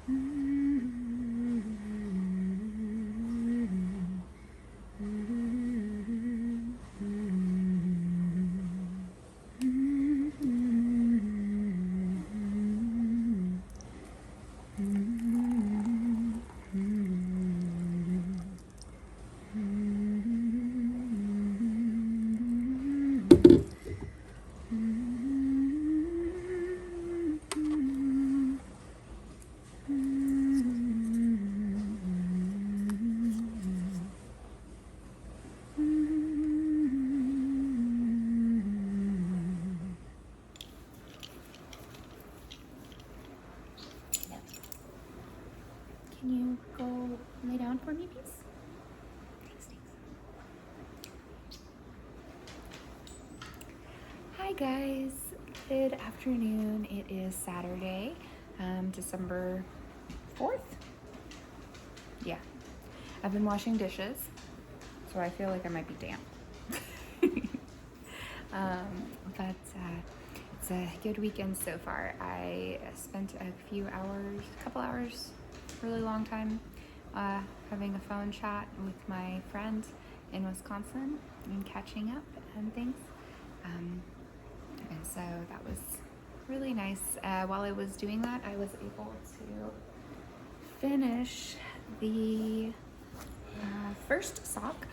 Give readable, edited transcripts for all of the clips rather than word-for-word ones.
Can you go lay down for me, please? Thanks. Hi guys, good afternoon. It is Saturday, December 4th. Yeah, I've been washing dishes, so I feel like I might be damp. But it's a good weekend so far. I spent a couple hours, really long time, having a phone chat with my friend in Wisconsin and catching up and things. And so that was really nice. While I was doing that, I was able to finish the first sock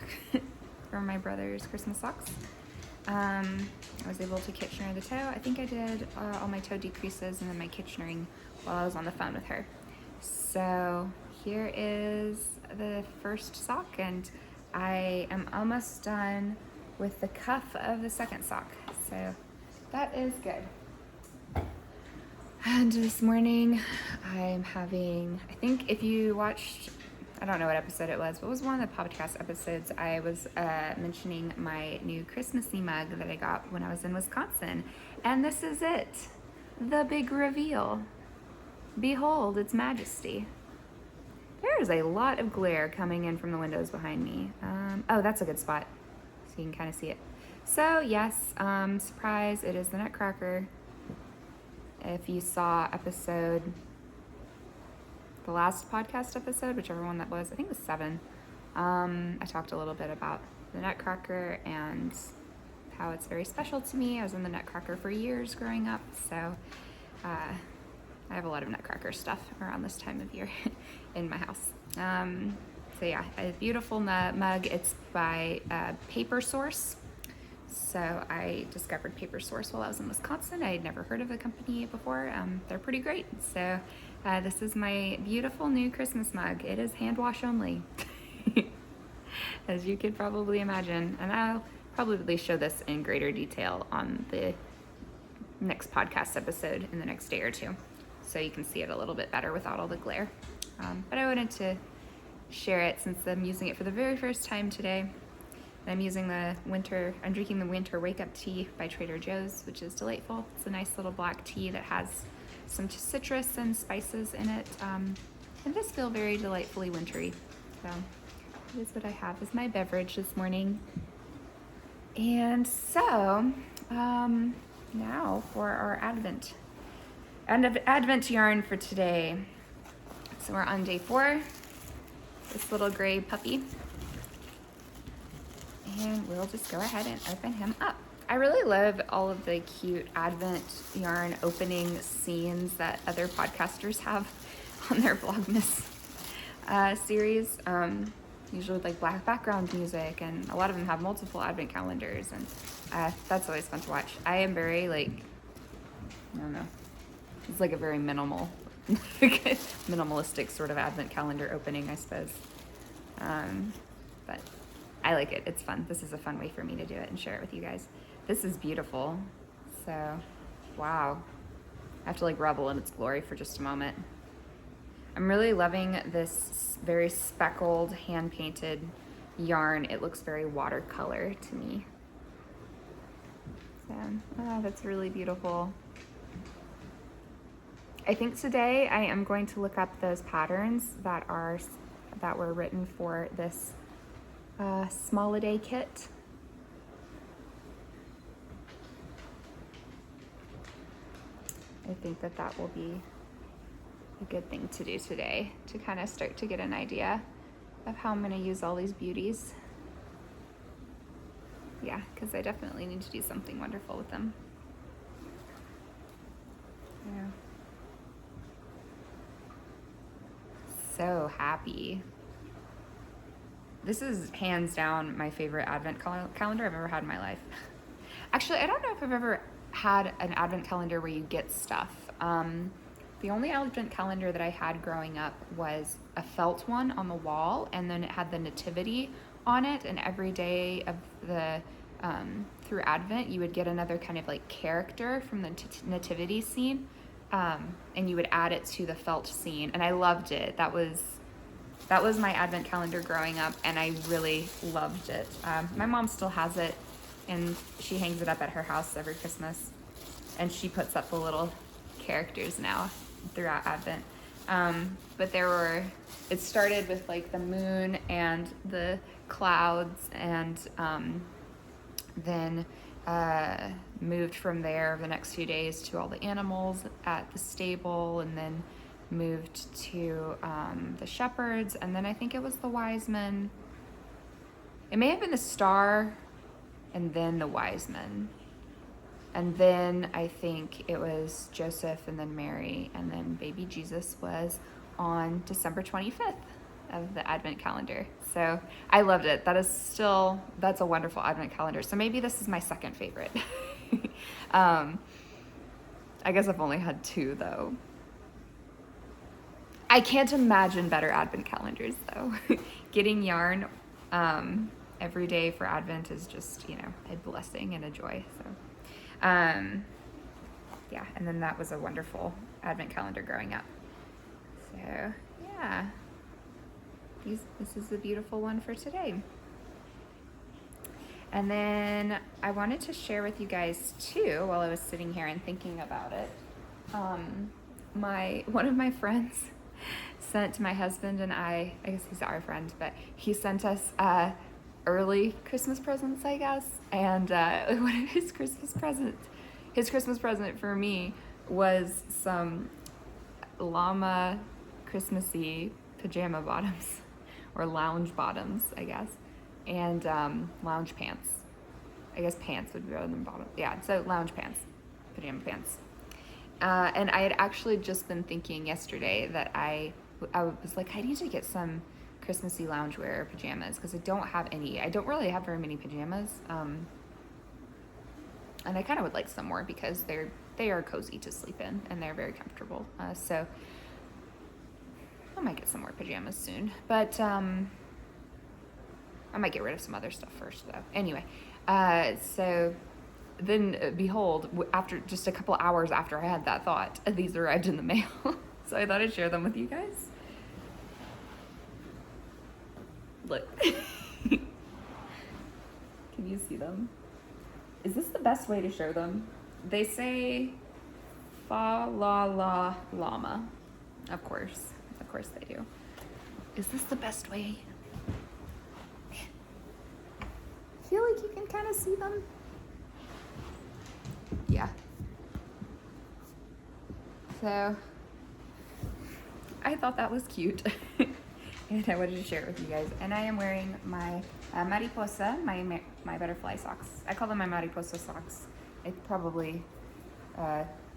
for my brother's Christmas socks. I was able to Kitchener the toe. I think I did all my toe decreases and then my Kitchenering while I was on the phone with her. So here is the first sock, and I am almost done with the cuff of the second sock. So that is good. And this morning I'm having, I think if you watched, I don't know what episode it was, but it was one of the podcast episodes. I was mentioning my new Christmassy mug that I got when I was in Wisconsin. And this is it, the big reveal. Behold its majesty. There is a lot of glare coming in from the windows behind me. Oh, that's a good spot, so you can kind of see it. So yes, surprise, it is the Nutcracker. If you saw the last podcast episode, whichever one that was, I think it was 7, I talked a little bit about the Nutcracker and how it's very special to me. I was in the Nutcracker for years growing up, so I have a lot of Nutcracker stuff around this time of year in my house. So yeah, a beautiful mug. It's by Paper Source. So I discovered Paper Source while I was in Wisconsin. I had never heard of the company before. They're pretty great. So this is my beautiful new Christmas mug. It is hand wash only, as you could probably imagine. And I'll probably show this in greater detail on the next podcast episode in the next day or two, so you can see it a little bit better without all the glare. But I wanted to share it since I'm using it for the very first time today. I'm drinking the winter wake up tea by Trader Joe's, which is delightful. It's a nice little black tea that has some citrus and spices in it. It does feel very delightfully wintry. So it is what I have as my beverage this morning. And so now for our Advent yarn for today. So we're on day 4. This little gray puppy. And we'll just go ahead and open him up. I really love all of the cute Advent yarn opening scenes that other podcasters have on their Vlogmas series. Usually with like black background music, and a lot of them have multiple Advent calendars, and that's always fun to watch. I am very I don't know, it's like a very minimalistic sort of Advent calendar opening, I suppose. But I like it. It's fun. This is a fun way for me to do it and share it with you guys. This is beautiful. So, wow. I have to revel in its glory for just a moment. I'm really loving this very speckled, hand-painted yarn. It looks very watercolor to me. So, that's really beautiful. I think today I am going to look up those patterns that were written for this Small-A-Day kit. I think that will be a good thing to do today to kind of start to get an idea of how I'm going to use all these beauties. Yeah, because I definitely need to do something wonderful with them. Yeah. So happy. This is hands down my favorite advent calendar I've ever had in my life. Actually, I don't know if I've ever had an advent calendar where you get stuff. The only advent calendar that I had growing up was a felt one on the wall, and then it had the nativity on it, and every day of the through Advent you would get another kind of like character from the nativity scene, and you would add it to the felt scene, and I loved it. That was my advent calendar growing up, and I really loved it. My mom still has it, and she hangs it up at her house every Christmas, and she puts up the little characters now throughout Advent. But it started with like the moon and the clouds, and then moved from there the next few days to all the animals at the stable, and then moved to the shepherds, and then I think it was the wise men. It may have been the star and then the wise men, and then I think it was Joseph and then Mary, and then baby Jesus was on December 25th of the Advent calendar. So I loved it. That's a wonderful Advent calendar. So maybe this is my second favorite. I guess I've only had two though. I can't imagine better Advent calendars though. Getting yarn every day for Advent is just, a blessing and a joy. So yeah, and then that was a wonderful Advent calendar growing up. So yeah, this is the beautiful one for today. And then I wanted to share with you guys too, while I was sitting here and thinking about it, one of my friends sent my husband and I guess he's our friend, but he sent us early Christmas presents, I guess. And one of his Christmas present for me was some llama Christmassy pajama bottoms, or lounge bottoms, I guess, and lounge pants. I guess pants would be better than bottom. Yeah, so lounge pants, pajama pants. And I had actually just been thinking yesterday that I was like, I need to get some Christmassy loungewear pajamas, because I don't have any. I don't really have very many pajamas. And I kind of would like some more, because they are cozy to sleep in, and they're very comfortable. So I might get some more pajamas soon, but I might get rid of some other stuff first though. Anyway, so then behold, after just a couple hours after I had that thought, these arrived in the mail. So I thought I'd share them with you guys. Look. Can you see them? Is this the best way to show them? They say fa la la llama. Of course they do. Is this the best way? I feel like you can kind of see them. Yeah. So I thought that was cute. And I wanted to share it with you guys. And I am wearing my mariposa, my butterfly socks. I call them my mariposa socks. I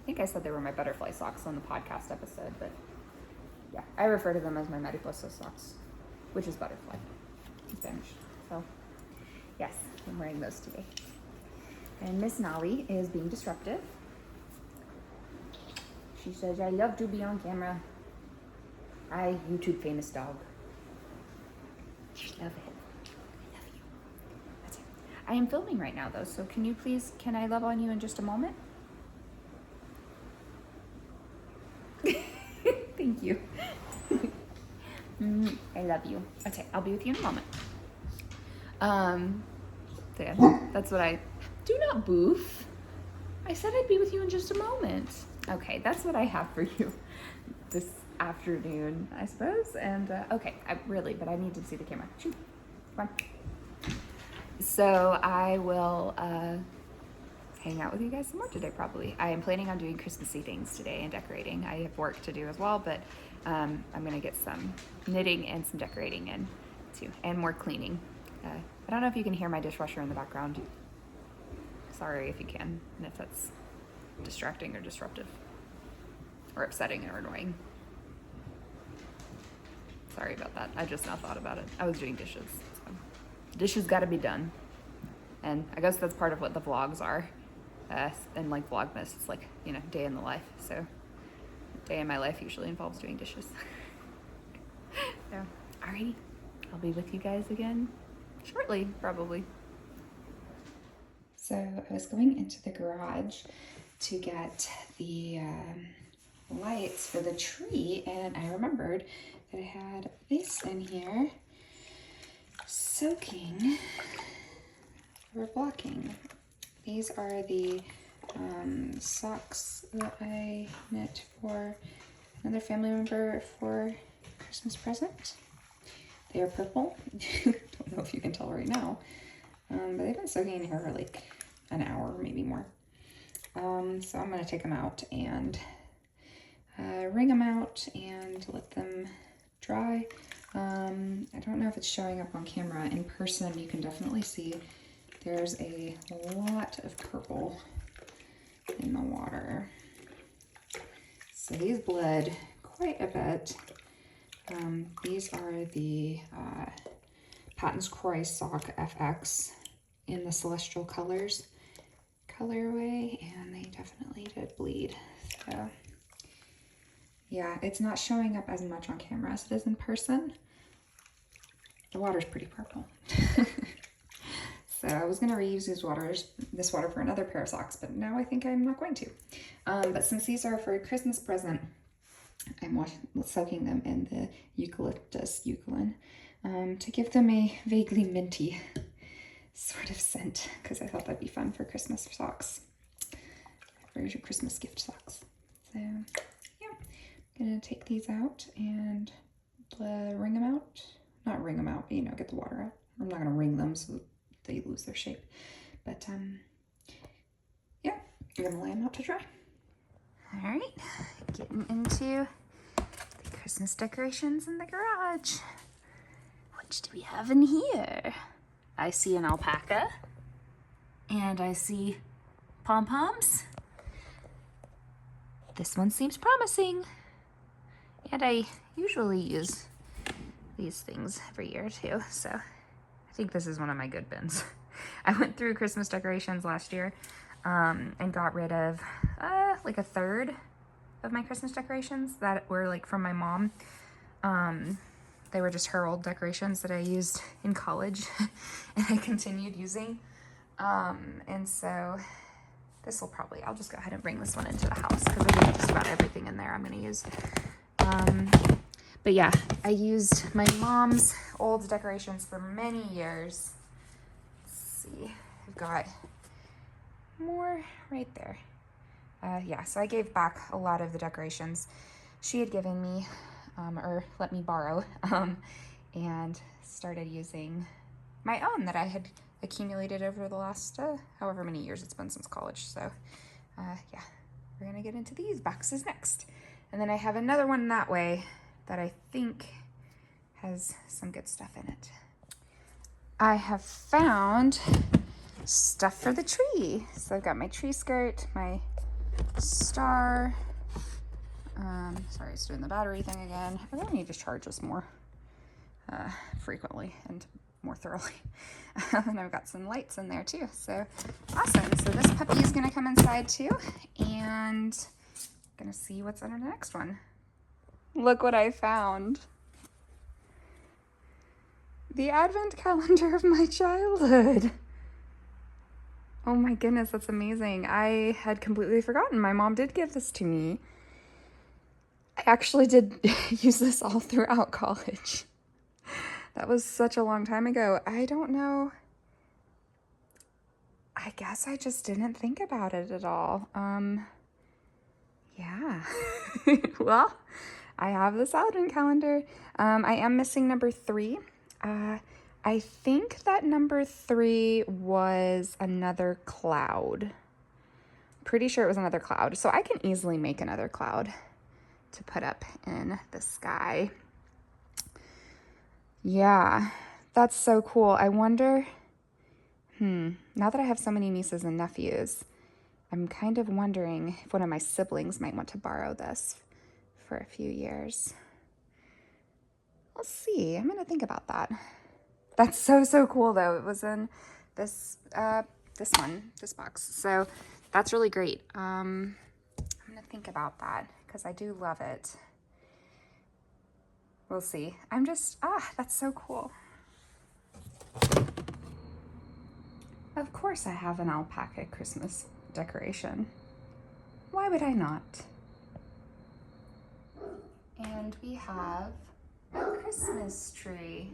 think I said they were my butterfly socks on the podcast episode, but yeah, I refer to them as my mariposa socks, which is butterfly in Spanish. So yes, I'm wearing those today. And Miss Nolly is being disruptive. She says, I love to be on camera. YouTube famous dog. Love it. I love you. That's it. I am filming right now though, so can I love on you in just a moment? Thank you. I love you. Okay, I'll be with you in a moment. So yeah, that's what do not boof. I said I'd be with you in just a moment. Okay, that's what I have for you this afternoon, I suppose. And okay, but I need to see the camera. Shoot, come on. So I will hang out with you guys some more today probably. I am planning on doing Christmassy things today and decorating. I have work to do as well, but I'm gonna get some knitting and some decorating in too, and more cleaning. I don't know if you can hear my dishwasher in the background. Sorry if you can, and if that's distracting or disruptive or upsetting or annoying. Sorry about that. I just now thought about it. I was doing dishes. So. Dishes gotta be done. And I guess that's part of what the vlogs are. And like Vlogmas, it's like, you know, day in the life. So a day in my life usually involves doing dishes. So, alrighty. I'll be with you guys again shortly, probably. So I was going into the garage to get the lights for the tree, and I remembered that I had this in here soaking or blocking. These are the socks that I knit for another family member for Christmas present. They are purple. Don't know if you can tell right now, but they've been soaking in here for like an hour, maybe more. So I'm gonna take them out and wring them out and let them dry. I don't know if it's showing up on camera. In person, you can definitely see there's a lot of purple in the water. So these bled quite a bit. These are the Patton's Croix Sock FX in the Celestial Colors colorway, and they definitely did bleed. So yeah, it's not showing up as much on camera as it is in person. The water's pretty purple. So I was gonna reuse this water for another pair of socks, but now I think I'm not going to. But since these are for a Christmas present, I'm soaking them in the eucalyptus eucalyptus to give them a vaguely minty sort of scent, because I thought that'd be fun for Christmas socks, for your Christmas gift socks. So yeah, I'm gonna take these out and wring them out. Not wring them out, but you know, get the water out. I'm not gonna wring them so they lose their shape. But yeah, I'm gonna lay them out to dry. All right, getting into the Christmas decorations in the garage. What do we have in here? I see an alpaca, and I see pom-poms. This one seems promising. And I usually use these things every year too, so I think this is one of my good bins. I went through Christmas decorations last year and got rid of like a third of my Christmas decorations that were like from my mom. They were just her old decorations that I used in college and I continued using. And so this will probably, I'll just go ahead and bring this one into the house because I think just about everything in there I'm gonna use. But yeah, I used my mom's old decorations for many years. Let's see, I've got more right there. Yeah, so I gave back a lot of the decorations she had given me, or let me borrow, and started using my own that I had accumulated over the last however many years it's been since college. So yeah, we're gonna get into these boxes next. And then I have another one that way that I think has some good stuff in it. I have found stuff for the tree. So I've got my tree skirt, my star. Sorry, it's doing the battery thing again. I really need to charge this more frequently and more thoroughly. And I've got some lights in there too. So awesome. So this puppy is gonna come inside too, and gonna see what's under the next one. Look what I found. The advent calendar of my childhood. Oh my goodness, that's amazing. I had completely forgotten. My mom did give this to me. I actually did use this all throughout college. That was such a long time ago. I don't know. I guess I just didn't think about it at all. Yeah. Well, I have this advent calendar. I am missing number 3. I think that number 3 was another cloud. pretty sure it was another cloud. So I can easily make another cloud to put up in the sky. Yeah, that's so cool. I wonder, now that I have so many nieces and nephews, I'm kind of wondering if one of my siblings might want to borrow this for a few years. We'll see. I'm going to think about that. That's so cool, though. It was in this this box. So that's really great. I'm going to think about that because I do love it. We'll see. That's so cool. Of course I have an alpaca Christmas decoration. Why would I not? And we have a Christmas tree.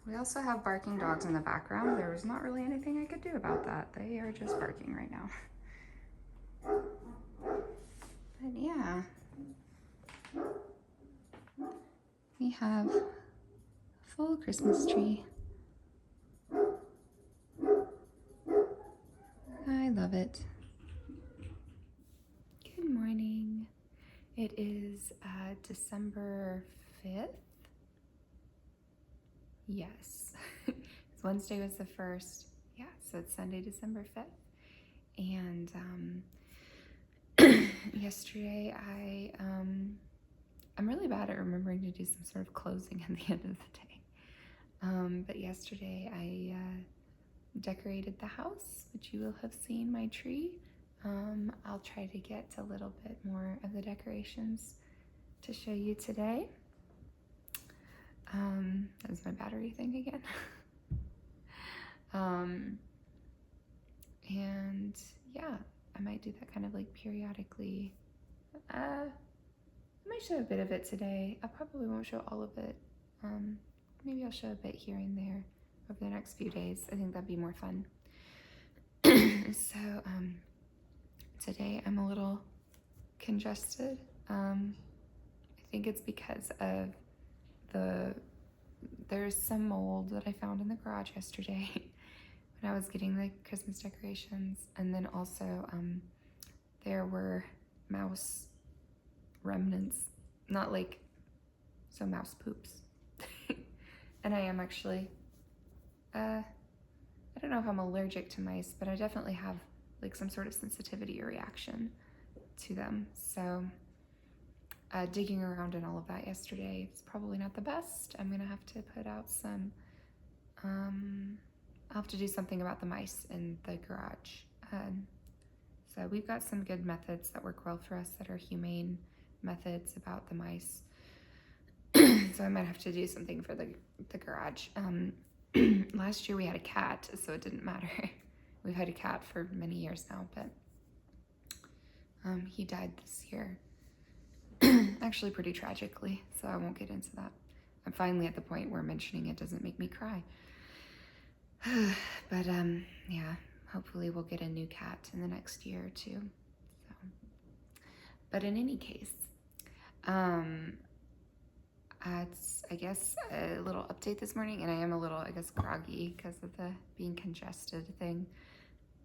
We also have barking dogs in the background. There was not really anything I could do about that. They are just barking right now. But yeah, we have a full Christmas tree. I love it. Good morning. It is December 5th. Yes. Wednesday was the 1st. Yeah, so it's Sunday, December 5th. And yesterday I'm really bad at remembering to do some sort of closing at the end of the day. But yesterday I decorated the house, which you will have seen my tree. I'll try to get a little bit more of the decorations to show you today. That was my battery thing again. And yeah, I might do that kind of like periodically. I might show a bit of it today. I probably won't show all of it. Maybe I'll show a bit here and there over the next few days. I think that'd be more fun. So today I'm a little congested. I think it's because of there's some mold that I found in the garage yesterday when I was getting the Christmas decorations, and then also there were mouse remnants, not like, so mouse poops. And I am actually, I don't know if I'm allergic to mice, but I definitely have like some sort of sensitivity or reaction to them. So digging around in all of that yesterday is probably not the best. I'm gonna have to put out some, I'll have to do something about the mice in the garage. So we've got some good methods that work well for us that are humane methods about the mice. So I might have to do something for the garage. Last year we had a cat, so it didn't matter. We've had a cat for many years now, but he died this year. Actually pretty tragically, so I won't get into that. I'm finally at the point where mentioning it doesn't make me cry. But yeah, hopefully we'll get a new cat in the next year or two. So, but in any case, it's, I guess, a little update this morning, and I am a little, I guess, groggy because of the being congested thing.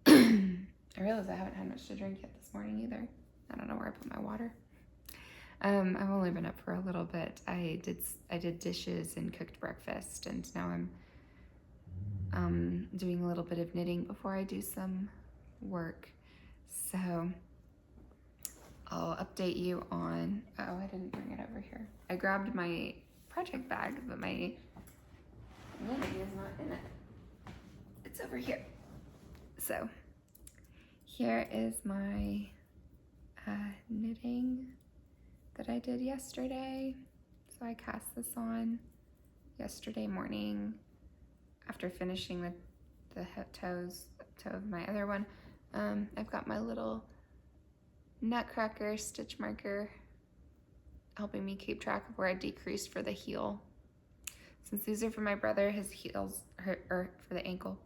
I realize I haven't had much to drink yet this morning either. I don't know where I put my water. I've only been up for a little bit. I did dishes and cooked breakfast, and now I'm doing a little bit of knitting before I do some work. So I'll update you on, oh, I didn't bring it over here. I grabbed my project bag, but my knitting is not in it. It's over here. So here is my knitting that I did yesterday. So I cast this on yesterday morning after finishing the toe of my other one. I've got my little nutcracker stitch marker helping me keep track of where I decreased for the heel. Since these are for my brother, his heels, or for the ankle.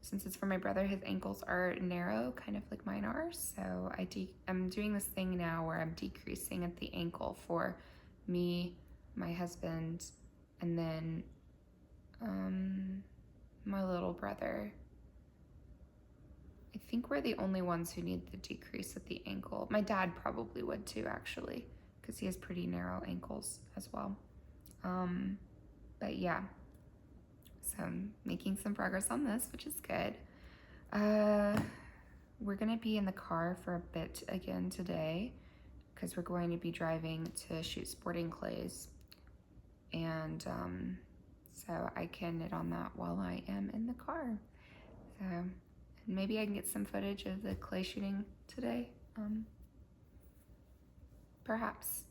Since it's for my brother, his ankles are narrow, kind of like mine are. So I'm doing this thing now where I'm decreasing at the ankle for me, my husband, and then my little brother. I think we're the only ones who need the decrease at the ankle. My dad probably would too, actually, because he has pretty narrow ankles as well. But yeah, so I'm making some progress on this, which is good. We're gonna be in the car for a bit again today because we're going to be driving to shoot sporting clays. And so I can knit on that while I am in the car. So maybe I can get some footage of the clay shooting today. Perhaps.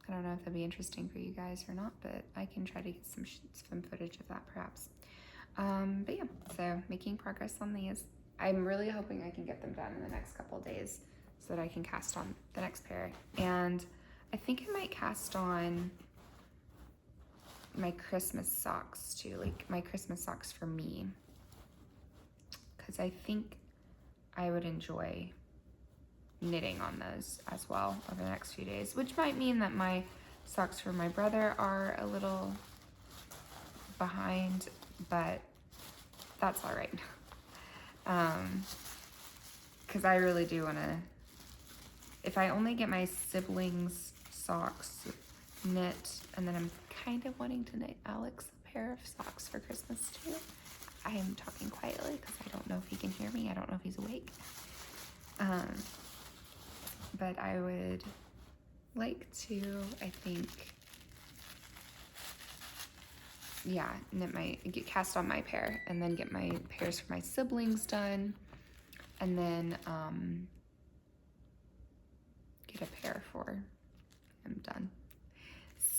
I don't know if that'd be interesting for you guys or not, but I can try to get some footage of that perhaps. But yeah, so making progress on these. I'm really hoping I can get them done in the next couple of days so that I can cast on the next pair. And I think I might cast on my Christmas socks too, like my Christmas socks for me, because I think I would enjoy knitting on those as well over the next few days, which might mean that my socks for my brother are a little behind, but that's all right. Because I really do want to, if I only get my siblings socks knit, and then I'm kind of wanting to knit Alex a pair of socks for Christmas too. I am talking quietly because I don't know if he can hear me. I don't know if he's awake. But I would like to, I think, yeah, get cast on my pair and then get my pairs for my siblings done, and then get a pair for him done.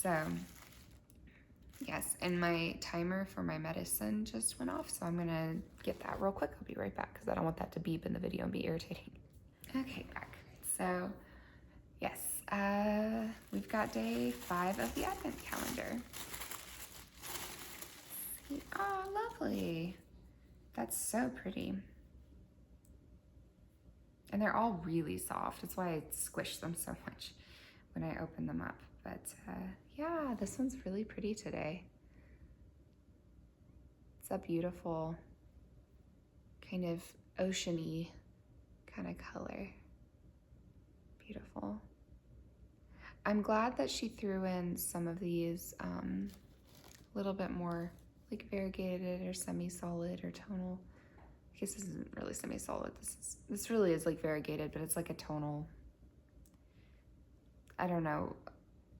So yes, and my timer for my medicine just went off, so I'm gonna get that real quick. I'll be right back because I don't want that to beep in the video and be irritating. Okay, back. So yes, we've got day 5 of the Advent calendar. Oh, lovely. That's so pretty. And they're all really soft. That's why I squish them so much when I open them up. But yeah, this one's really pretty today. It's a beautiful kind of oceany kind of color. Beautiful. I'm glad that she threw in some of these a little bit more like variegated or semi-solid or tonal. I guess this isn't really semi-solid. This really is like variegated, but it's like a tonal. I don't know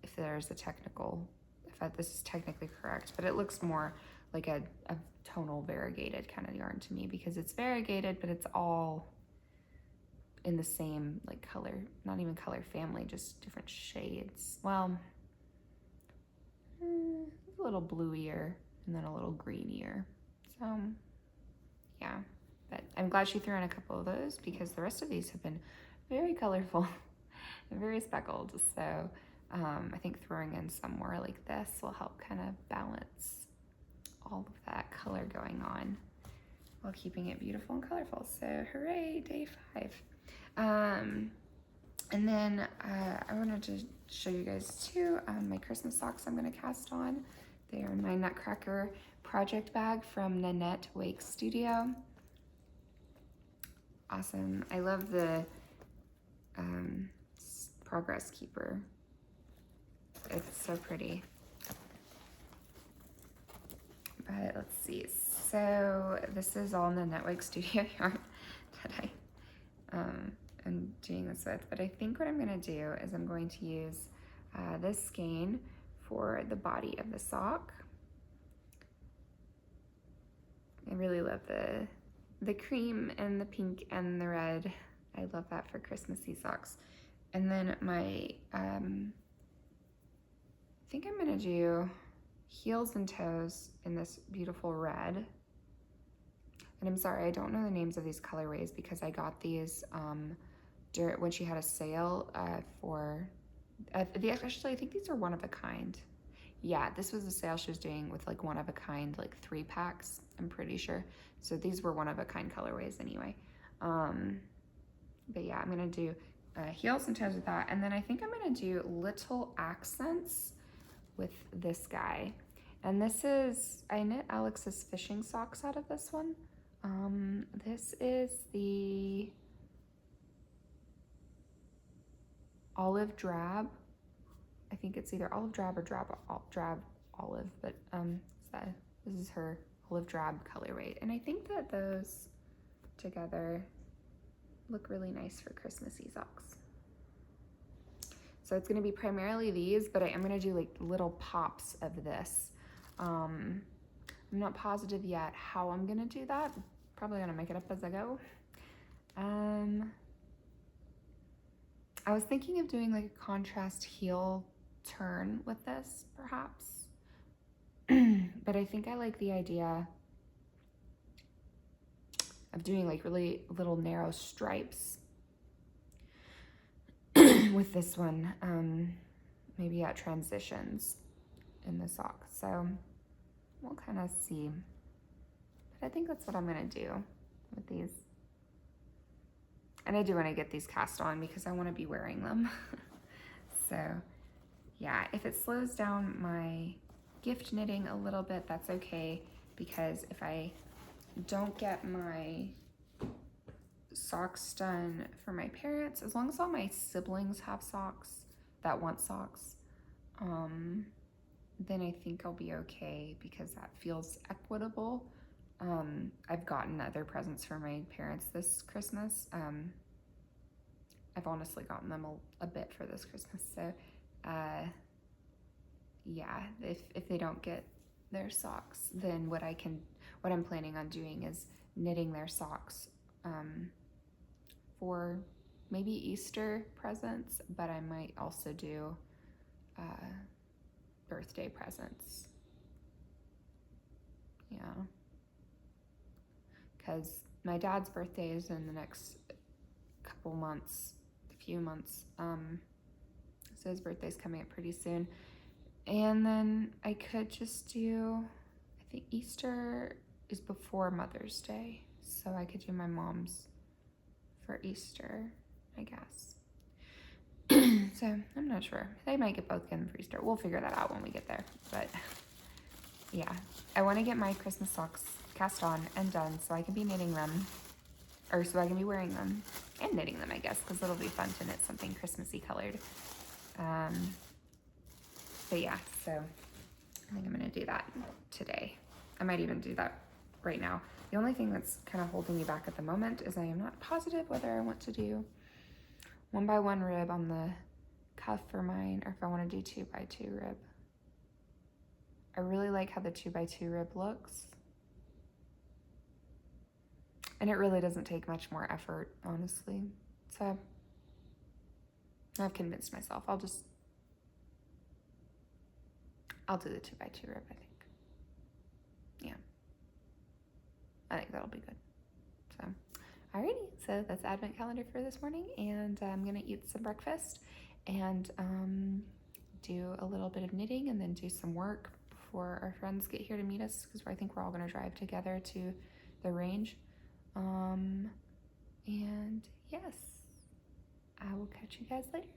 if there's a technical, this is technically correct, but it looks more like a tonal variegated kind of yarn to me because it's variegated, but it's all in the same like color, not even color family, just different shades. Well, a little bluier and then a little greenier. So yeah, but I'm glad she threw in a couple of those because the rest of these have been very colorful and very speckled. So I think throwing in some more like this will help kind of balance all of that color going on while keeping it beautiful and colorful. So hooray, day 5. And then I wanted to show you guys too my Christmas socks I'm going to cast on. They are my Nutcracker project bag from Nanette Wake Studio. Awesome. I love the progress keeper. It's so pretty. But let's see. So this is all Nanette Wake Studio yarn that I'm doing this with. But I think what I'm going to do is I'm going to use this skein for the body of the sock. I really love the cream and the pink and the red. I love that for Christmassy socks. And then my, I think I'm gonna do heels and toes in this beautiful red. And I'm sorry, I don't know the names of these colorways because I got these when she had a sale for, actually I think these are one of a kind. Yeah, this was a sale she was doing with like one of a kind, like 3 packs, I'm pretty sure. So these were one of a kind colorways anyway. But yeah, I'm gonna do heels and toes with that. And then I think I'm gonna do little accents with this guy. And this is, I knit Alex's fishing socks out of this one. This is the olive drab. I think it's either olive drab or drab olive, but this is her olive drab colorway. And I think that those together look really nice for Christmassy socks. So it's gonna be primarily these, but I am gonna do like little pops of this. I'm not positive yet how I'm gonna do that. Probably gonna make it up as I go. I was thinking of doing like a contrast heel turn with this, perhaps. But I think I like the idea of doing like really little narrow stripes with this one, maybe at transitions in the sock. So we'll kind of see. But I think that's what I'm gonna do with these. And I do want to get these cast on because I want to be wearing them. So yeah, if it slows down my gift knitting a little bit, that's okay, because if I don't get my socks done for my parents, as long as all my siblings have socks that want socks, then I think I'll be okay, because that feels equitable. I've gotten other presents for my parents this Christmas. I've honestly gotten them a bit for this Christmas. So, yeah, if they don't get their socks, then what I'm planning on doing is knitting their socks, for maybe Easter presents, but I might also do, birthday presents. Yeah. Because my dad's birthday is in the next few months. So his birthday's coming up pretty soon. And then I could just do, I think Easter is before Mother's Day. So I could do my mom's for Easter, I guess. So I'm not sure. They might get both of them for Easter. We'll figure that out when we get there. But yeah, I want to get my Christmas socks cast on and done so I can be knitting them, or so I can be wearing them and knitting them, I guess, because it'll be fun to knit something Christmassy colored. But yeah, so I think I'm gonna do that today. I might even do that right now. The only thing that's kind of holding me back at the moment is I am not positive whether I want to do 1x1 rib on the cuff for mine, or if I want to do 2x2 rib. I really like how the 2x2 rib looks. And it really doesn't take much more effort, honestly. So I've convinced myself. I'll do the 2x2 rib, I think. Yeah. I think that'll be good. So, alrighty. So that's Advent calendar for this morning. And I'm going to eat some breakfast and do a little bit of knitting and then do some work before our friends get here to meet us, because I think we're all going to drive together to the range. And yes, I will catch you guys later.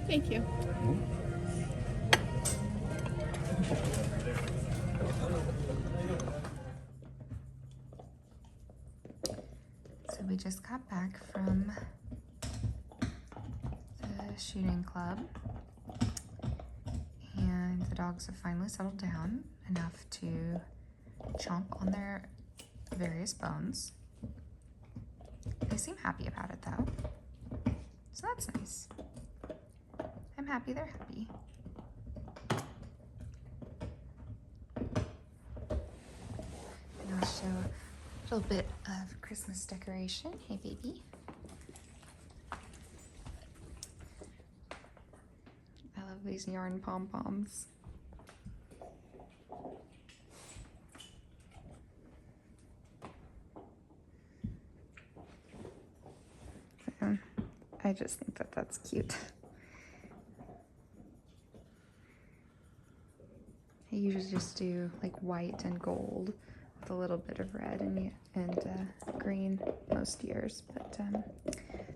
Thank you. So we just got back from the shooting club, and the dogs have finally settled down enough to chomp on their various bones. They seem happy about it though, so that's nice. I'm happy they're happy. And I'll show a little bit of Christmas decoration. Hey baby. I love these yarn pom-poms. So, I just think that that's cute. I usually just do like white and gold with a little bit of red and green most years, but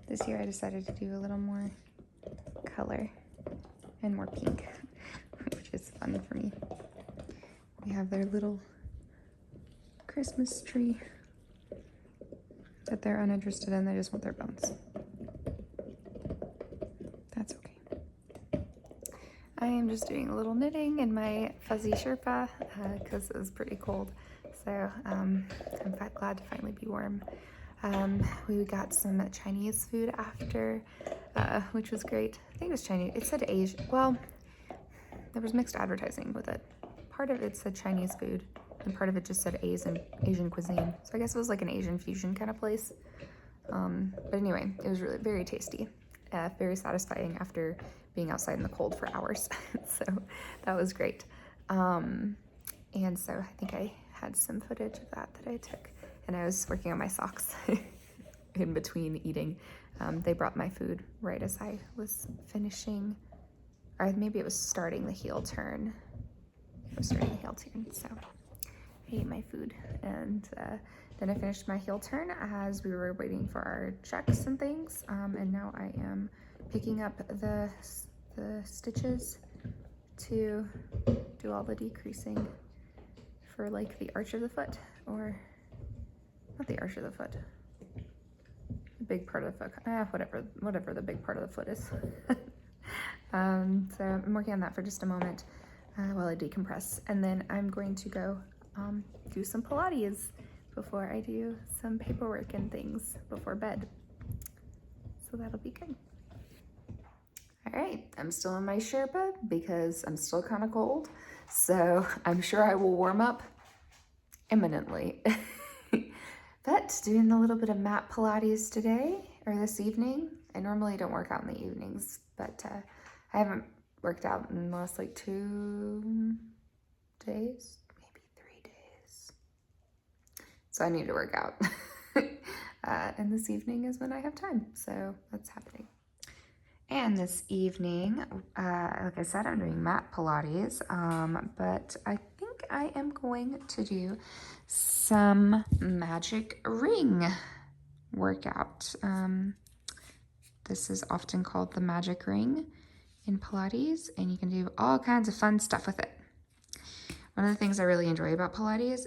this year I decided to do a little more color. and more pink, which is fun for me. We have their little Christmas tree that they're uninterested in. They just want their bones. That's okay. I am just doing a little knitting in my fuzzy Sherpa because it was pretty cold. So I'm glad to finally be warm. We got some Chinese food after, which was great. I think it was Chinese. It said Asian. Well, there was mixed advertising with it. Part of it said Chinese food, and part of it just said Asian cuisine. So I guess it was like an Asian fusion kind of place. But anyway, it was really very tasty, very satisfying after being outside in the cold for hours. So that was great. And so I think I had some footage of that I took, and I was working on my socks in between eating. They brought my food right as I was finishing, or maybe it was starting the heel turn. It was starting the heel turn, so I ate my food, and then I finished my heel turn as we were waiting for our checks and things, and now I am picking up the stitches to do all the decreasing for like the arch of the foot, or not the arch of the foot, the big part of the foot, whatever the big part of the foot is. So I'm working on that for just a moment while I decompress, and then I'm going to go do some Pilates before I do some paperwork and things before bed. So that'll be good. All right, I'm still in my Sherpa because I'm still kind of cold, so I'm sure I will warm up imminently. But doing a little bit of mat Pilates today, or this evening. I normally don't work out in the evenings, but I haven't worked out in the last like 2 days, maybe 3 days. So I need to work out. And this evening is when I have time, so that's happening. And this evening, like I said, I'm doing mat Pilates, but I think I am going to do some magic ring workout. This is often called the magic ring in Pilates, and you can do all kinds of fun stuff with it. One of the things I really enjoy about Pilates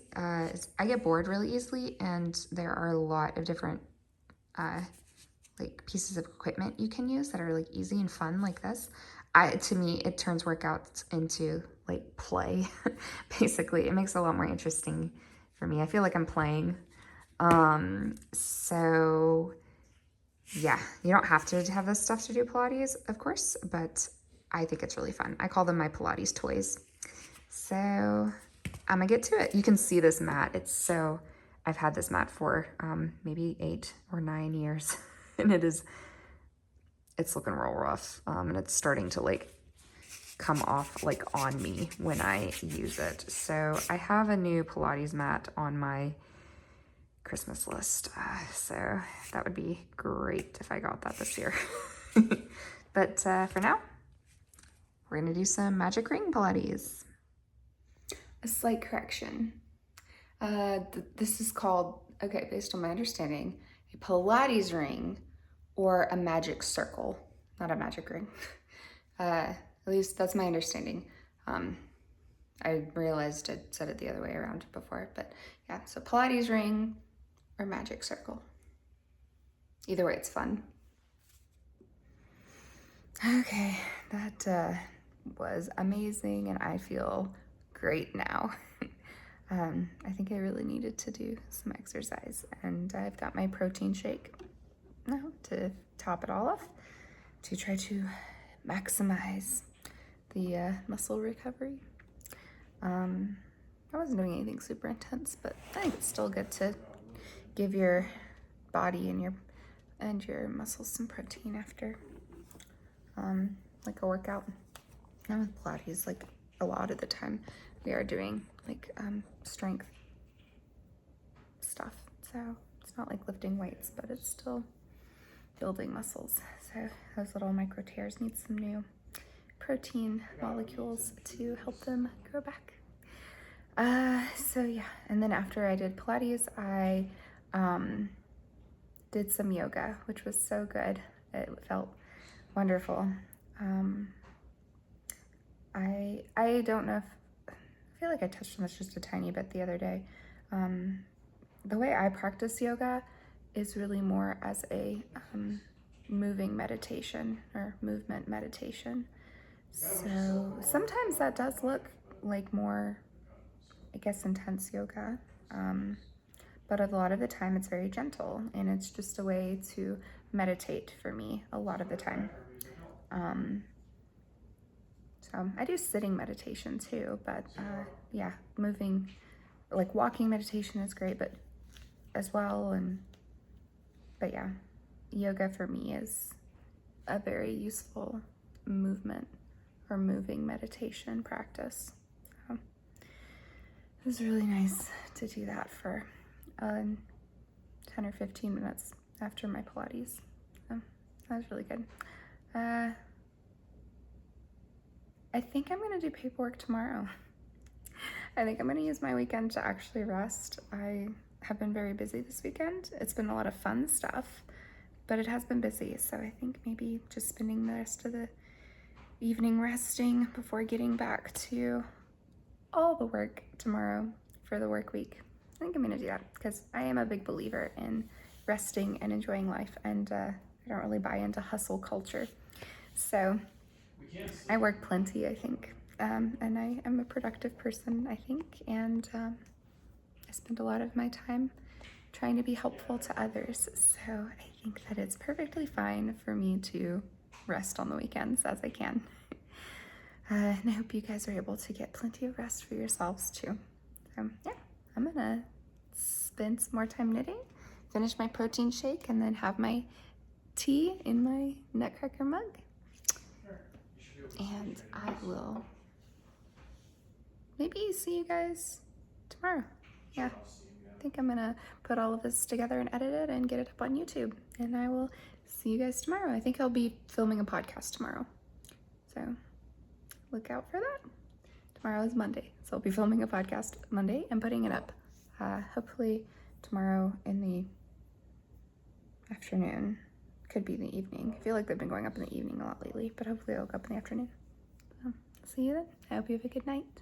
is I get bored really easily, and there are a lot of different like pieces of equipment you can use that are like easy and fun like this. To me, it turns workouts into like play. Basically, it makes it a lot more interesting for me. I feel like I'm playing. So yeah, you don't have to have this stuff to do Pilates, of course, but I think it's really fun. I call them my Pilates toys. So I'm gonna get to it. You can see this mat. I've had this mat for maybe 8 or 9 years. And it's looking real rough, and it's starting to like come off like on me when I use it. So I have a new Pilates mat on my Christmas list, so that would be great if I got that this year. But for now, we're gonna do some magic ring Pilates. A slight correction. This is called, okay, based on my understanding, a Pilates ring or a magic circle, not a magic ring. At least that's my understanding. I realized I said it the other way around before, but yeah, so Pilates ring or magic circle. Either way, it's fun. Okay, that was amazing, and I feel great now. I think I really needed to do some exercise, and I've got my protein shake now to top it all off to try to maximize the muscle recovery. I wasn't doing anything super intense, but I think it's still good to give your body and your muscles some protein after like a workout. And with Pilates, like a lot of the time we are doing like strength stuff, so it's not like lifting weights, but it's still building muscles. So those little micro tears need some new protein molecules to help them grow back. So yeah, and then after I did Pilates, I did some yoga, which was so good. It felt wonderful. I don't know if, I feel like I touched on this just a tiny bit the other day. The way I practice yoga is really more as a moving meditation or movement meditation. So sometimes that does look like more, I guess, intense yoga. But a lot of the time it's very gentle, and it's just a way to meditate for me a lot of the time. So I do sitting meditation too, but yeah, moving, like walking meditation is great, but as well. But yeah, yoga for me is a very useful movement or moving meditation practice. So it was really nice to do that for 10 or 15 minutes after my Pilates. So that was really good. I think I'm gonna do paperwork tomorrow. I think I'm gonna use my weekend to actually rest. I have been very busy this weekend. It's been a lot of fun stuff, but it has been busy. So I think maybe just spending the rest of the evening resting before getting back to all the work tomorrow for the work week. I think I'm gonna do that because I am a big believer in resting and enjoying life, and I don't really buy into hustle culture. So I work plenty, I think, and I am a productive person, I think, and I spend a lot of my time trying to be helpful to others. So I think that it's perfectly fine for me to rest on the weekends as I can. And I hope you guys are able to get plenty of rest for yourselves too. So yeah, I'm gonna spend some more time knitting, finish my protein shake, and then have my tea in my Nutcracker mug. And I will maybe see you guys tomorrow. Yeah, I think I'm gonna put all of this together and edit it and get it up on YouTube. And I will see you guys tomorrow. I think I'll be filming a podcast tomorrow, so look out for that. Tomorrow is Monday, so I'll be filming a podcast Monday and putting it up hopefully tomorrow in the afternoon. Could be the evening. I feel like they've been going up in the evening a lot lately, but hopefully it'll go up in the afternoon. So, see you then. I hope you have a good night.